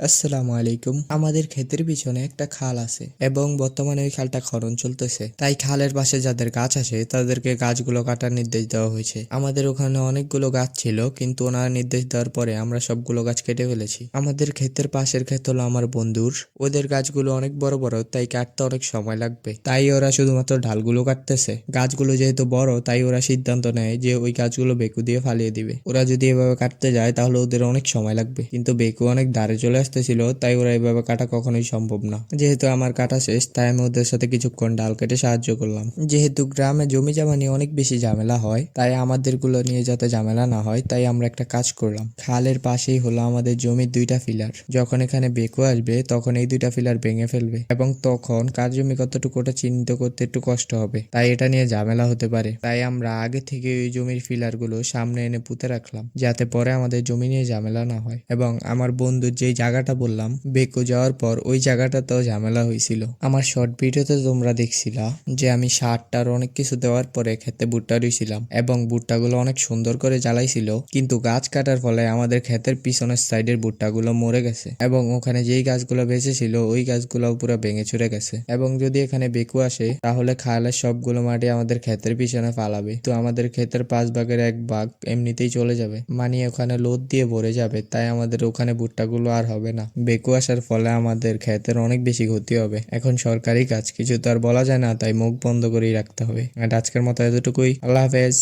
আসসালামু আলাইকুম। আমাদের ক্ষেতের পিছনে একটা খাল আছে এবং বর্তমানে ওই খালটা খনন চলতেছে। তাই খালের পাশে যাদের গাছ আছে তাদেরকে গাছগুলো কাটার নির্দেশ দেওয়া হয়েছে। আমাদের ওখানে অনেকগুলো গাছ ছিল, কিন্তু ওনার নির্দেশ দেওয়ার পরে আমরা সবগুলো গাছ কেটে ফেলেছি। আমাদের ক্ষেতের পাশের ক্ষেত হলো আমার বন্ধুর। ওদের গাছগুলো অনেক বড় বড়, তাই কাটতে অনেক সময় লাগবে। তাই ওরা শুধুমাত্র ডালগুলো কাটতেছে। গাছগুলো যেহেতু বড়, তাই ওরা সিদ্ধান্ত নেয় যে ওই গাছগুলো বেকু দিয়ে ফালিয়ে দিবে। ওরা যদি এভাবে কাটতে যায় তাহলে ওদের অনেক সময় লাগবে, কিন্তু বেকু অনেক ধারে চলে আসতেছিল, তাই ওরা এভাবে কাটা কখনোই সম্ভব না। যেহেতু আমার কাটা শেষ, তাই আমি ওদের সাথে কিছুক্ষণ ডাল কেটে সাহায্য করলাম। যেহেতু গ্রামে জমি জমা নিয়ে অনেক বেশি ঝামেলা হয়, তাই আমাদের গুলো নিয়ে যাতে ঝামেলা না হয়, তাই আমরা একটা কাজ করলাম। খালের পাশেই হলো আমাদের জমির দুইটা ফিলার। যখন এখানে বেকু আসবে তখন এই দুইটা ফিলার ভেঙে ফেলবে, এবং তখন কার জমি কতটুকু ওটা চিহ্নিত করতে একটু কষ্ট হবে, তাই এটা নিয়ে ঝামেলা হতে পারে। তাই আমরা আগে থেকে ওই জমির ফিলার গুলো সামনে এনে পুঁতে রাখলাম, যাতে পরে আমাদের জমি নিয়ে ঝামেলা না হয়। এবং আমার বন্ধুর যেই জায়গাটা বললাম বেকু যাওয়ার পর, ওই জায়গাটাতেও ঝামেলা হয়েছিল। আমার শর্ট ভিডিওতে তোমরা দেখছিলা যে আমি সারটার অনেক কিছু দেওয়ার পরে খেতে ভুট্টা রুইছিলাম, এবং ভুট্টাগুলো অনেক সুন্দর করে জ্বালাইছিল, কিন্তু গাছ কাটার ফলে আমাদের ক্ষেতের পিছনের সাইডের ভুট্টাগুলো মরে গেছে, এবং ওখানে যেই গাছগুলো বেঁচে ছিল ওই গাছগুলো পুরো ভেঙে চুরে গেছে। এবং যদি এখানে বেকু আসে তাহলে খালের সবগুলো মাটি আমাদের ক্ষেতের পিছনে ফালাবে, তো আমাদের ক্ষেতের 5 ভাগের 1 ভাগ এমনিতেই চলে যাবে, মানে ওখানে লোদ দিয়ে ভরে যাবে। তাই আমাদের ওখানে ভুট্টাগুলো আর হবে না। বেকু আসার ফলে আমাদের ক্ষেতের অনেক বেশি ক্ষতি হবে। এখন সরকারি কাজ, কিছু তো আর বলা যায় না, তাই মুখ বন্ধ করেই রাখতে হবে। আর আজকের মতো এতটুকুই। আল্লাহ হাফেজ।